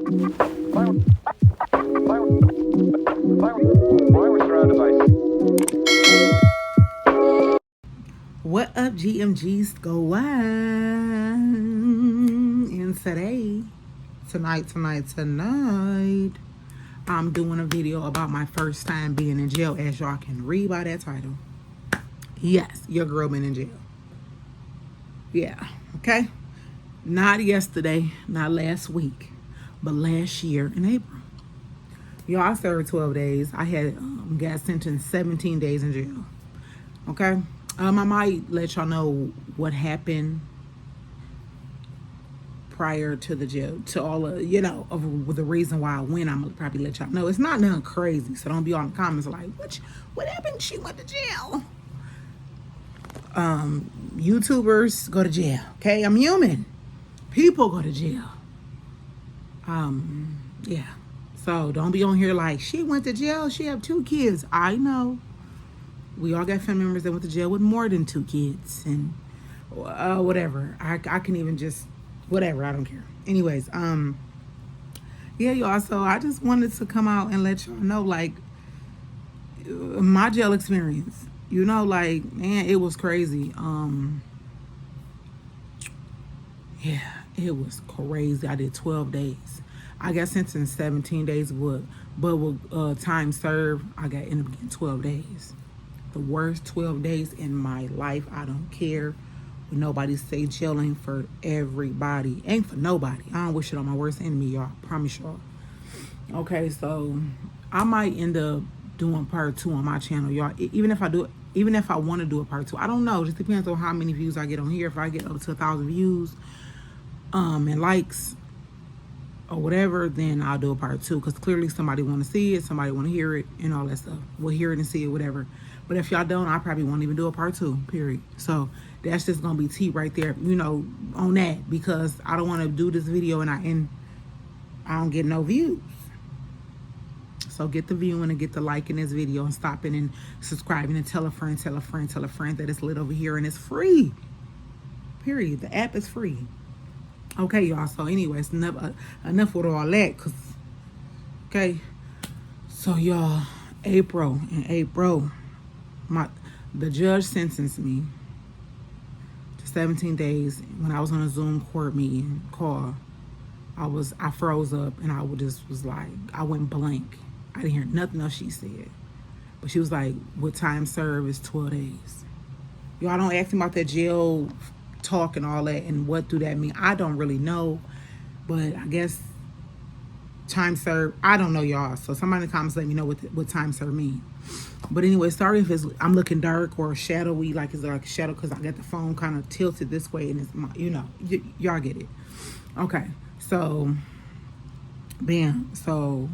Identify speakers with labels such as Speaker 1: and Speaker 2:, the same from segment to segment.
Speaker 1: What up, GMGs? Go on. And tonight, I'm doing a video about my first time being in jail, as y'all can read by that title. Yes, your girl been in jail. Yeah, okay? Not yesterday, not last week, but last year in April. Y'all, I served 12 days. I had got sentenced 17 days in jail. Okay? I might let y'all know what happened prior to the jail, to all of, of the reason why I went. I'm gonna probably let y'all know. It's not nothing crazy, so don't be on the comments like, what happened? She went to jail. YouTubers go to jail, okay? I'm human. People go to jail. Yeah. So don't be on here like, she went to jail, she have 2 kids. I know. We all got family members that went to jail with more than 2 kids and whatever. I can even just, whatever, I don't care. Anyways, yeah, y'all, so I just wanted to come out and let y'all know, like, my jail experience. Like, man, it was crazy. Yeah, it was crazy. I did 12 days. I got sentenced 17 days, but with time served, I got ended up getting 12 days. The worst 12 days in my life. I don't care what nobody say. Jail ain't for everybody. Ain't for nobody. I don't wish it on my worst enemy, y'all. Promise y'all. Okay, so I might end up doing part 2 on my channel, y'all. Even if I want to do a part 2, I don't know. It just depends on how many views I get on here. If I get up to 1,000 views, and likes or whatever, then I'll do a part 2, because clearly somebody want to see it, somebody want to hear it, and all that stuff. We'll hear it and see it, whatever. But if y'all don't, I probably won't even do a part 2, period. So that's just gonna be tea right there, on that, because I don't want to do this video and I don't get no views. So get the viewing and get the like in this video and stopping and subscribing and tell a friend that it's lit over here and it's free. Period. The app is free. Okay, y'all. So anyways, enough with all that. Okay. So y'all, April, the judge sentenced me to 17 days. When I was on a Zoom court meeting call, I froze up and I was like, I went blank. I didn't hear nothing else she said. But she was like, with time served is 12 days. Y'all, don't ask me about that jail talk and all that and what do that mean. I don't really know, but I guess time served, I don't know, y'all. So somebody in the comments let me know what time served mean. But anyway, sorry if I'm looking dark or shadowy, like it's like a shadow, because I got the phone kind of tilted this way and it's y'all get it. Okay, so bam. So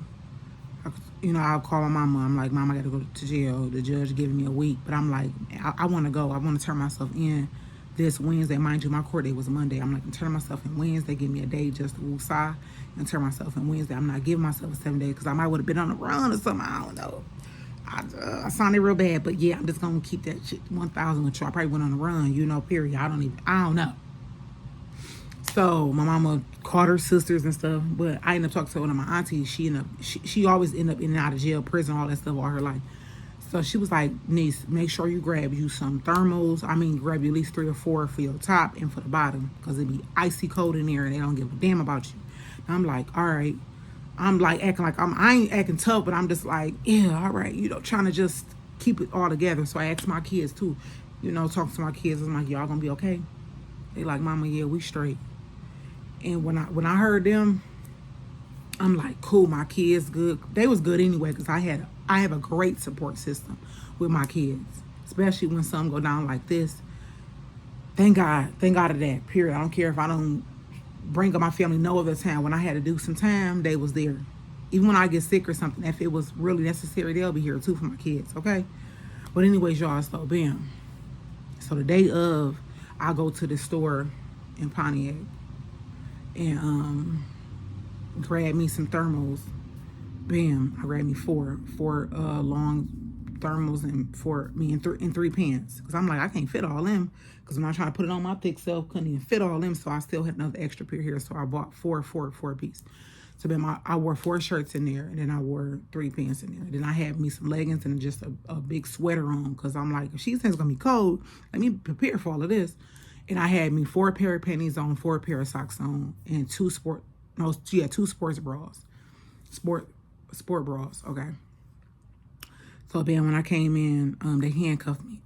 Speaker 1: I'll call my mama. I'm like, Mom, I gotta go to jail. The judge giving me a week, but I'm like, I want to go. I want to turn myself in this Wednesday. Mind you, my court date was a Monday. I'm like, I'm turning myself in Wednesday. Give me a day just to woosah and turn myself in Wednesday. I'm not giving myself a 7 day, because I might would have been on the run or something. I don't know. I sounded real bad, but yeah, I'm just gonna keep that shit 1,000 with you. I probably went on the run, period. I don't know. So my mama called her sisters and stuff, but I ended up talking to one of my aunties. She always end up in and out of jail, prison, all that stuff all her life. So she was like, niece, make sure you grab you some thermals. Grab you at least 3 or 4 for your top and for the bottom, because it be icy cold in there and they don't give a damn about you. And I'm like, all right. I'm like acting like I ain't acting tough, but I'm just like, yeah, all right, trying to just keep it all together. So I asked my kids too, talking to my kids. I'm like, y'all gonna be okay? They like, Mama, yeah, we straight. And when I heard them, I'm like, cool, my kids good. They was good anyway, because I have a great support system with my kids, especially when something go down like this. Thank God of that, period. I don't care if I don't bring up my family no other time. When I had to do some time, they was there. Even when I get sick or something, if it was really necessary, they'll be here too for my kids, okay? But anyways, y'all, so bam. So the day of, I go to the store in Pontiac and grab me some thermals. Bam, I grabbed me four long thermals and in 3 pants, because I'm like, I can't fit all them, because when I try to put it on my thick self, couldn't even fit all them, so I still had another extra pair here, so I bought four piece. So then I wore 4 shirts in there, and then I wore 3 pants in there. Then I had me some leggings and just a big sweater on, because I'm like, if she thinks it's going to be cold, let me prepare for all of this. And I had me 4 pair of panties on, 4 pair of socks on, and 2 sports bras. Sport bras, okay. So then when I came in, they handcuffed me.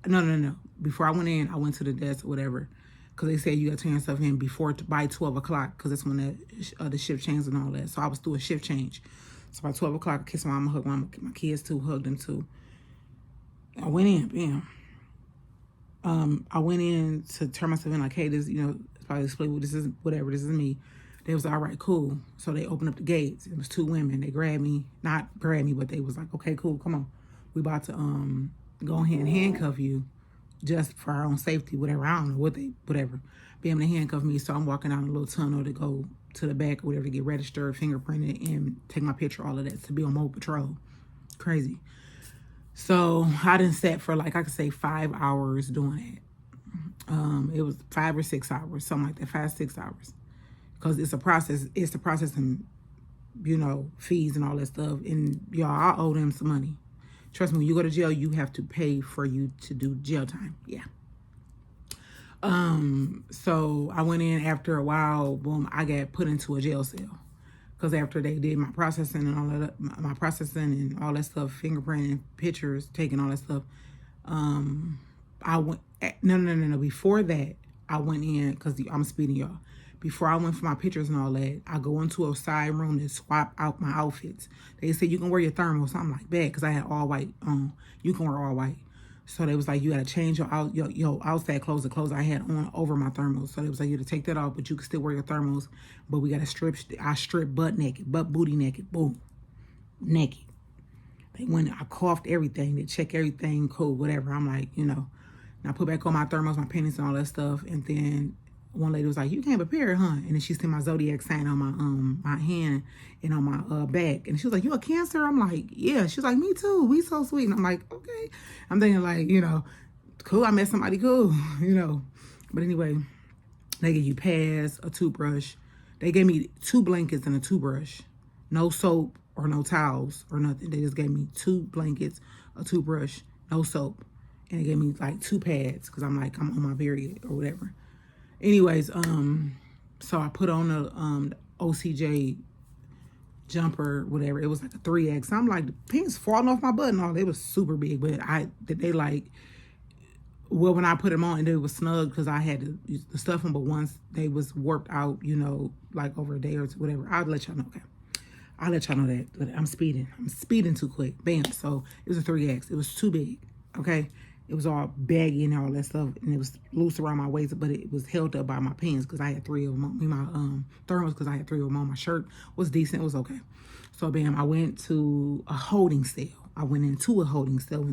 Speaker 1: No. Before I went in, I went to the desk or whatever, because they said you got to turn yourself in by 12 o'clock, because that's when the shift change and all that. So I was through a shift change. So by 12 o'clock, I kissed my mama, hugged my kids too, hugged them too. I went in, bam. I went in to turn myself in, like, hey, this, probably explain what this is, whatever, this is me. They was all right, cool. So they opened up the gates. It was 2 women. They not grabbed me, but they was like, okay, cool, come on. We about to go ahead and handcuff you, just for our own safety, whatever. I don't know whatever. Bam, they handcuffed me. So I'm walking down a little tunnel to go to the back or whatever to get registered, fingerprinted, and take my picture, all of that, to be on mobile patrol. Crazy. So I done sat for, like, I could say 5 hours doing it. It was 5 or 6 hours, something like that, 5, 6 hours. Because it's a process. It's the processing, fees and all that stuff. And y'all, I owe them some money. Trust me, when you go to jail, you have to pay for you to do jail time. Yeah. So I went in. After a while, boom, I got put into a jail cell. Because after they did my processing and all that, my processing and all that stuff, fingerprinting, pictures, taking all that stuff, I went, no. Before that, I went in, because I'm speeding y'all. Before I went for my pictures and all that, I go into a side room to swap out my outfits. They said, you can wear your thermals. I'm like, bad, because I had all white on. You can wear all white. So they was like, you got to change your outside clothes, the clothes I had on over my thermals. So they was like, you to take that off, but you can still wear your thermals. But we got to I strip butt booty naked, boom, naked. They went, I coughed everything. They check everything, cool, whatever. I'm like, and I put back on my thermals, my panties and all that stuff. And then one lady was like, you can't prepare, huh? And then she seen my zodiac sign on my hand and on my back. And she was like, you a Cancer? I'm like, yeah. She was like, me too. We so sweet. And I'm like, okay. I'm thinking, like, cool. I met somebody cool, But anyway, they give you pads, a toothbrush. They gave me 2 blankets and a toothbrush. No soap or no towels or nothing. They just gave me 2 blankets, a toothbrush, no soap. And they gave me, like, 2 pads, because I'm on my period or whatever. Anyways, so I put on the OCJ jumper, whatever. It was like a 3X. I'm like, the pants falling off my butt and all. They was super big, but when I put them on, they was snug, because I had to stuff them. But once they was warped out, like over a day or two, whatever, I'll let y'all know. Okay, I'll let y'all know that. But I'm speeding too quick. Bam. So it was a 3X. It was too big. Okay. It was all baggy and all that stuff, and it was loose around my waist, but it was held up by my pants, because I had 3 of them on. My thermals, because I had 3 of them on. My shirt was decent. It was okay. So, bam, I went to a holding cell. I went into a holding cell, a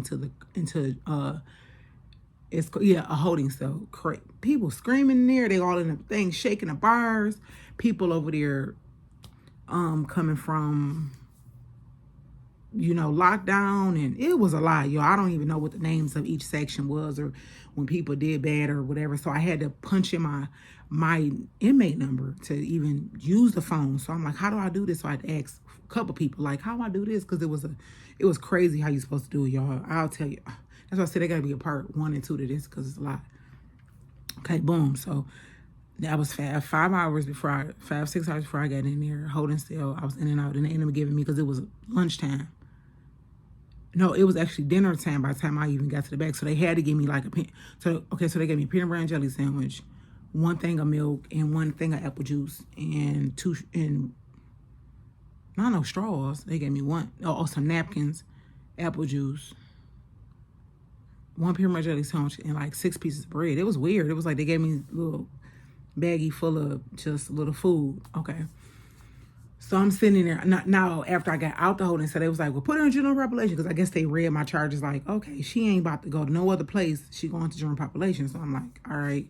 Speaker 1: holding cell. People screaming in there. They all in the thing, shaking the bars. People over there coming from lockdown, and it was a lot, I don't even know what the names of each section was, or when people did bad or whatever. So I had to punch in my inmate number to even use the phone. So I'm like, how do I do this? So I had to ask a couple people, like, how do I do this? Because it was crazy how you supposed to do it, y'all. I'll tell you. That's why I said there got to be a part 1 and 2 to this, because it's a lot. Okay, boom. So that was 5 hours before 5, 6 hours before I got in there, holding still. I was in and out, and they ended up giving me, because it was lunchtime. No, it was actually dinner time by the time I even got to the back. So they had to give me like so they gave me a peanut butter and jelly sandwich, 1 thing of milk, and 1 thing of apple juice, and 2, and not no straws. They gave me some napkins, apple juice, 1 peanut butter jelly sandwich, and like 6 pieces of bread. It was weird. It was like they gave me a little baggie full of just a little food. Okay. So I'm sitting there. Now, after I got out the holding cell, they was like, well, put her in general population, because I guess they read my charges like, okay, she ain't about to go to no other place. She going to general population. So I'm like, all right.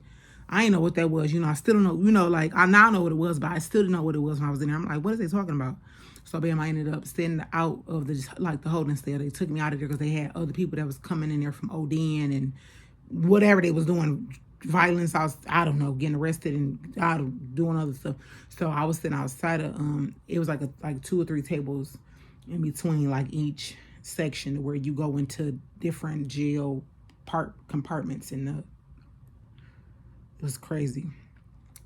Speaker 1: I ain't know what that was. I still don't know, like, I now know what it was, but I still didn't know what it was when I was in there. I'm like, what are they talking about? So, bam, I ended up sitting out of the holding cell. They took me out of there because they had other people that was coming in there from ODN and whatever they was doing, violence. I don't know, getting arrested and doing other stuff. So I was sitting outside of it was like 2 or 3 tables in between like each section where you go into different jail compartments in the. It was crazy,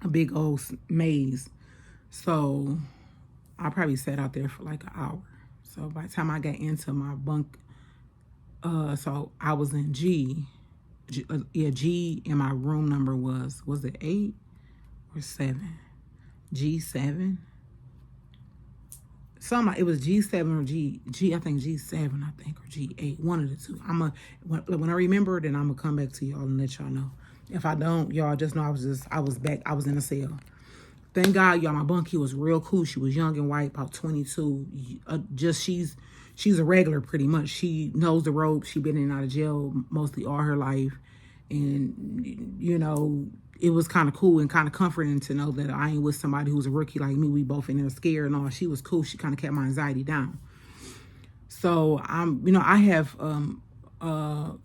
Speaker 1: a big old maze. So I probably sat out there for like an hour. So by the time I got into my bunk, so I was in G, and my room number was it 8 or 7? G7. It was G7 or I think G7, or G8, one of the two. When I remember, then I'm gonna come back to y'all and let y'all know. If I don't, y'all just know I was back. I was in a cell. Thank God, y'all. My bunkie was real cool. She was young and white, about 22. She's a regular pretty much. She knows the ropes. She been in and out of jail mostly all her life, and it was kind of cool and kind of comforting to know that I ain't with somebody who's a rookie like me. We both in there scared and all. She was cool. She kind of kept my anxiety down. So I have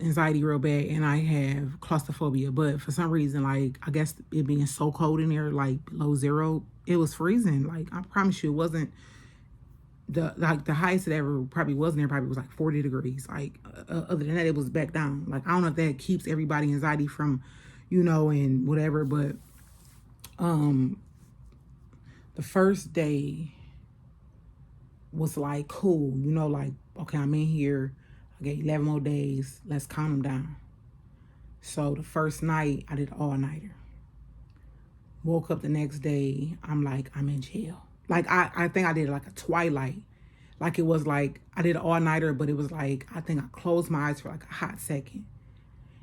Speaker 1: anxiety real bad, and I have claustrophobia. But for some reason, like I guess it being so cold in there, like below 0, it was freezing. Like I promise you, it wasn't the highest it ever probably was in there. Probably was like 40 degrees. Like other than that, it was back down. Like I don't know if that keeps everybody anxiety from, and whatever. But the first day was like cool. Like okay, I'm in here. I got 11 more days. Let's count them down. So the first night, I did all-nighter. Woke up the next day, I'm like, I'm in jail. Like, I think I did like a twilight. Like, it was like, I did an all-nighter, but it was like, I think I closed my eyes for like a hot second.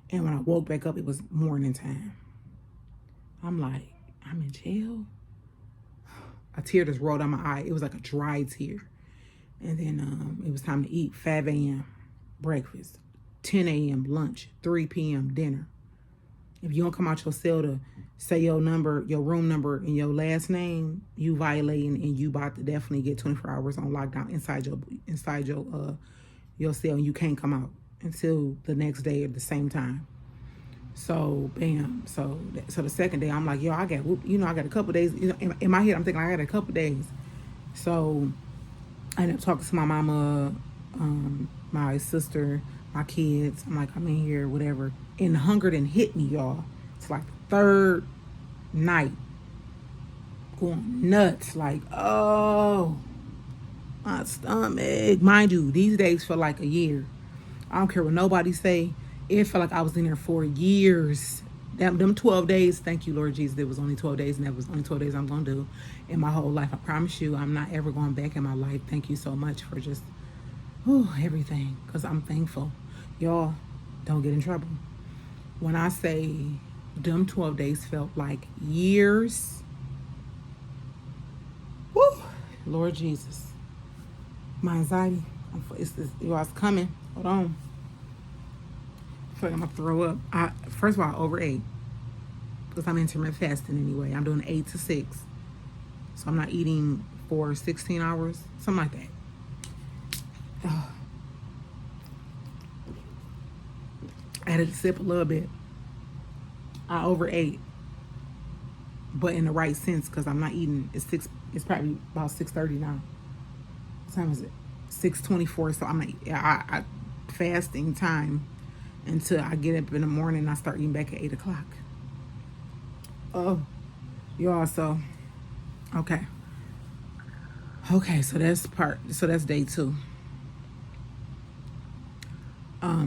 Speaker 1: And when I woke back up, it was morning time. I'm like, I'm in jail? A tear just rolled down my eye. It was like a dry tear. And then it was time to eat, 5 a.m. breakfast, 10 a.m. lunch, 3 p.m. dinner. If you don't come out your cell to say your number, your room number, and your last name, you violating, and you about to definitely get 24 hours on lockdown inside your cell, and you can't come out until the next day at the same time. So bam. So the second day, I'm like, yo, I got a couple days. In my head, I'm thinking I got a couple days. So I ended up talking to my mama, my sister, my kids. I'm like, I'm in here, whatever. And hunger done hit me, y'all. It's like the third night. Going nuts. Like, oh, my stomach. Mind you, these days feel like a year. I don't care what nobody say. It felt like I was in there for years. Them 12 days, thank you, Lord Jesus. There was only 12 days, and that was only 12 days I'm going to do in my whole life. I promise you, I'm not ever going back in my life. Thank you so much for just everything, because I'm thankful. Y'all, don't get in trouble. When I say them 12 days felt like years, woo, Lord Jesus. My anxiety, it's coming. Hold on. I feel like I'm going to throw up. First of all, I overate, because I'm intermittent fasting anyway. I'm doing 8 to 6. So I'm not eating for 16 hours, something like that. I had to sip a little bit. I overate, but in the right sense, because I'm not eating. It's probably about 6:30 now. What time is it? 6:24. So I'm not. I fasting time until I get up in the morning and I start eating back at 8 o'clock. Oh, y'all. So okay. So that's day 2.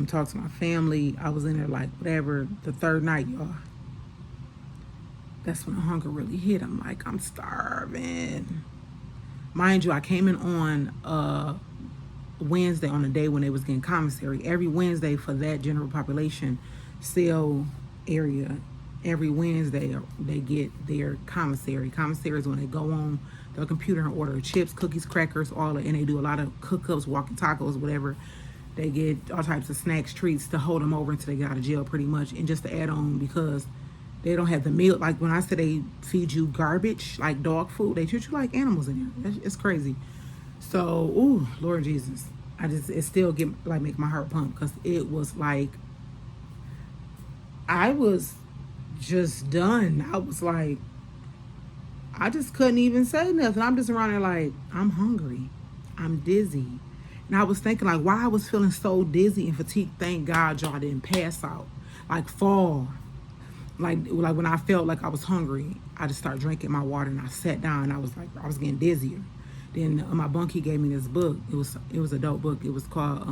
Speaker 1: Talk to my family. I was in there like whatever. The third night, y'all. That's when the hunger really hit. I'm like, I'm starving. Mind you, I came in on Wednesday, on the day when they was getting commissary. Every Wednesday for that general population cell area, every Wednesday they get their commissary. Commissary is when they go on the computer and order chips, cookies, crackers, all that, and they do a lot of cook-ups, walking tacos, whatever. They get all types of snacks, treats to hold them over until they get out of jail, pretty much. And just to add on, because they don't have the meal. Like when I say they feed you garbage, like dog food, they treat you like animals in here. It's crazy. So, ooh, Lord Jesus. It still make my heart pump, because it was like, I was just done. I was like, I just couldn't even say nothing. I'm just around there like, I'm hungry. I'm dizzy. And I was thinking like why I was feeling so dizzy and fatigued. Thank God y'all didn't pass out. Like fall. Like when I felt like I was hungry, I just started drinking my water and I sat down and I was like, I was getting dizzier. Then my bunkie gave me this book. It was a dope book. It was called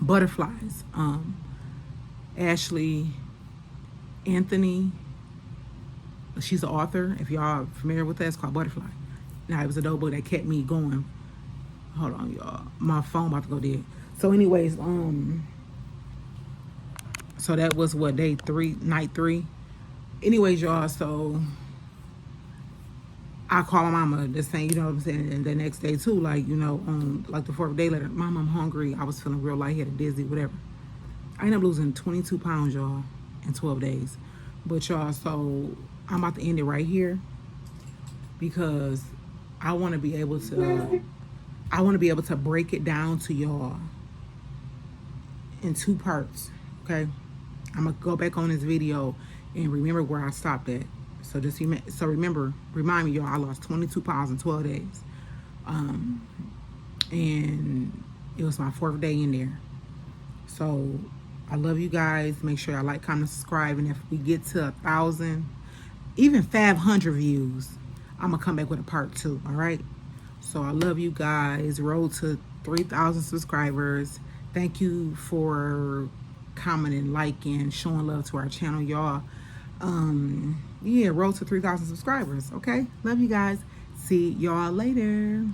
Speaker 1: Butterflies. Ashley Anthony, she's an author. If y'all are familiar with that, it's called Butterfly. Now it was a dope book that kept me going. Hold on, y'all. My phone about to go dead. So, anyways, so that was what, day 3, night 3. Anyways, y'all. So I call my mama, just saying, you know what I'm saying, and the next day too, like, you know, like the 4th day later, Mom, I'm hungry. I was feeling real lightheaded, dizzy, whatever. I ended up losing 22 pounds, y'all, in 12 days. But y'all, so I'm about to end it right here because I want to be able to break it down to y'all in 2 parts. Okay, I'm gonna go back on this video and remember where I stopped at. So just remind me, y'all, I lost 22 pounds in 12 days, and it was my 4th day in there. So I love you guys. Make sure y'all like, comment, subscribe, and if we get to 1,000, even 500 views, I'm gonna come back with a part 2. All right. So I love you guys. Road to 3,000 subscribers. Thank you for commenting, liking, showing love to our channel, y'all. Yeah, road to 3,000 subscribers. Okay, love you guys. See y'all later.